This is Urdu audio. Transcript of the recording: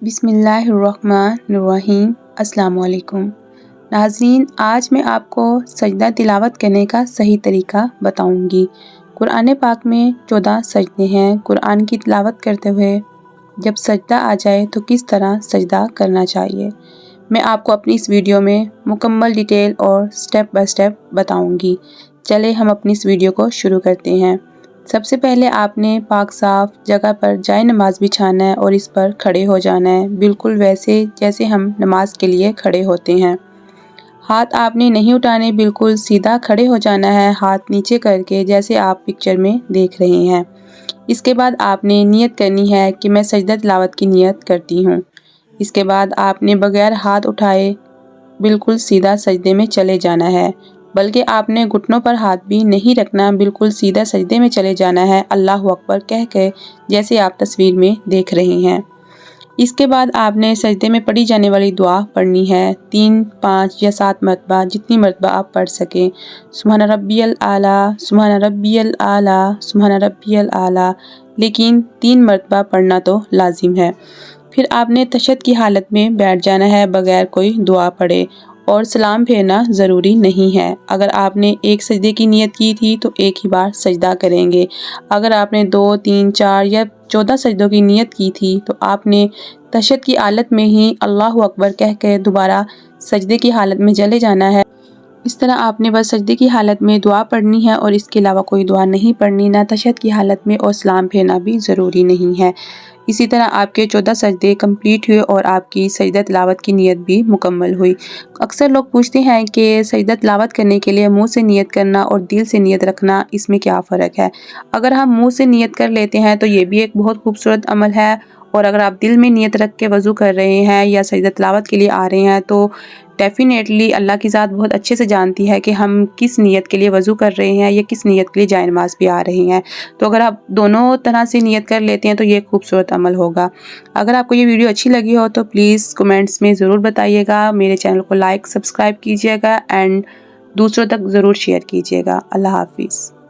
بسم اللہ الرحمن الرحیم۔ السلام علیکم ناظرین، آج میں آپ کو سجدہ تلاوت کرنے کا صحیح طریقہ بتاؤں گی۔ قرآن پاک میں 14 سجدے ہیں۔ قرآن کی تلاوت کرتے ہوئے جب سجدہ آ جائے تو کس طرح سجدہ کرنا چاہیے، میں آپ کو اپنی اس ویڈیو میں مکمل ڈیٹیل اور سٹیپ بائی سٹیپ بتاؤں گی۔ چلے ہم اپنی اس ویڈیو کو شروع کرتے ہیں۔ سب سے پہلے آپ نے پاک صاف جگہ پر جائے نماز بچھانا ہے اور اس پر کھڑے ہو جانا ہے، بالکل ویسے جیسے ہم نماز کے لیے کھڑے ہوتے ہیں۔ ہاتھ آپ نے نہیں اٹھانے، بالکل سیدھا کھڑے ہو جانا ہے، ہاتھ نیچے کر کے، جیسے آپ پکچر میں دیکھ رہے ہیں۔ اس کے بعد آپ نے نیت کرنی ہے کہ میں سجدہ تلاوت کی نیت کرتی ہوں۔ اس کے بعد آپ نے بغیر ہاتھ اٹھائے بالکل سیدھا سجدے میں چلے جانا ہے، بلکہ آپ نے گھٹنوں پر ہاتھ بھی نہیں رکھنا، بالکل سیدھا سجدے میں چلے جانا ہے اللہ اکبر کہہ کے، جیسے آپ تصویر میں دیکھ رہے ہیں۔ اس کے بعد آپ نے سجدے میں پڑھی جانے والی دعا پڑھنی ہے، 3، 5 یا 7 مرتبہ، جتنی مرتبہ آپ پڑھ سکیں۔ سبحان ربی الاعلیٰ، سبحان ربی الاعلیٰ، سبحان ربی الاعلیٰ، لیکن 3 مرتبہ پڑھنا تو لازم ہے۔ پھر آپ نے تشہد کی حالت میں بیٹھ جانا ہے بغیر کوئی دعا پڑھے، اور سلام پھیرنا ضروری نہیں ہے۔ اگر آپ نے ایک سجدے کی نیت کی تھی تو ایک ہی بار سجدہ کریں گے۔ اگر آپ نے 2، 3، 4 یا 14 سجدوں کی نیت کی تھی تو آپ نے تشہد کی حالت میں ہی اللہ اکبر کہہ کے دوبارہ سجدے کی حالت میں چلے جانا ہے۔ اس طرح آپ نے بس سجدے کی حالت میں دعا پڑھنی ہے اور اس کے علاوہ کوئی دعا نہیں پڑھنی، نہ تشہد کی حالت میں، اور سلام پھیرنا بھی ضروری نہیں ہے۔ اسی طرح آپ کے 14 سجدے کمپلیٹ ہوئے اور آپ کی سجدہ تلاوت کی نیت بھی مکمل ہوئی۔ اکثر لوگ پوچھتے ہیں کہ سجدہ تلاوت کرنے کے لیے منہ سے نیت کرنا اور دل سے نیت رکھنا، اس میں کیا فرق ہے؟ اگر ہم منہ سے نیت کر لیتے ہیں تو یہ بھی ایک بہت خوبصورت عمل ہے، اور اگر آپ دل میں نیت رکھ کے وضو کر رہے ہیں یا سجدہ تلاوت کے لیے آ رہے ہیں تو ڈیفینیٹلی اللہ کی ذات بہت اچھے سے جانتی ہے کہ ہم کس نیت کے لیے وضو کر رہے ہیں یا کس نیت کے لیے جائے نماز پہ آ رہے ہیں۔ تو اگر آپ دونوں طرح سے نیت کر لیتے ہیں تو یہ خوبصورت عمل ہوگا۔ اگر آپ کو یہ ویڈیو اچھی لگی ہو تو پلیز کمنٹس میں ضرور بتائیے گا، میرے چینل کو لائک سبسکرائب کیجیے گا، اینڈ دوسروں تک ضرور شیئر کیجیے گا۔ اللہ حافظ۔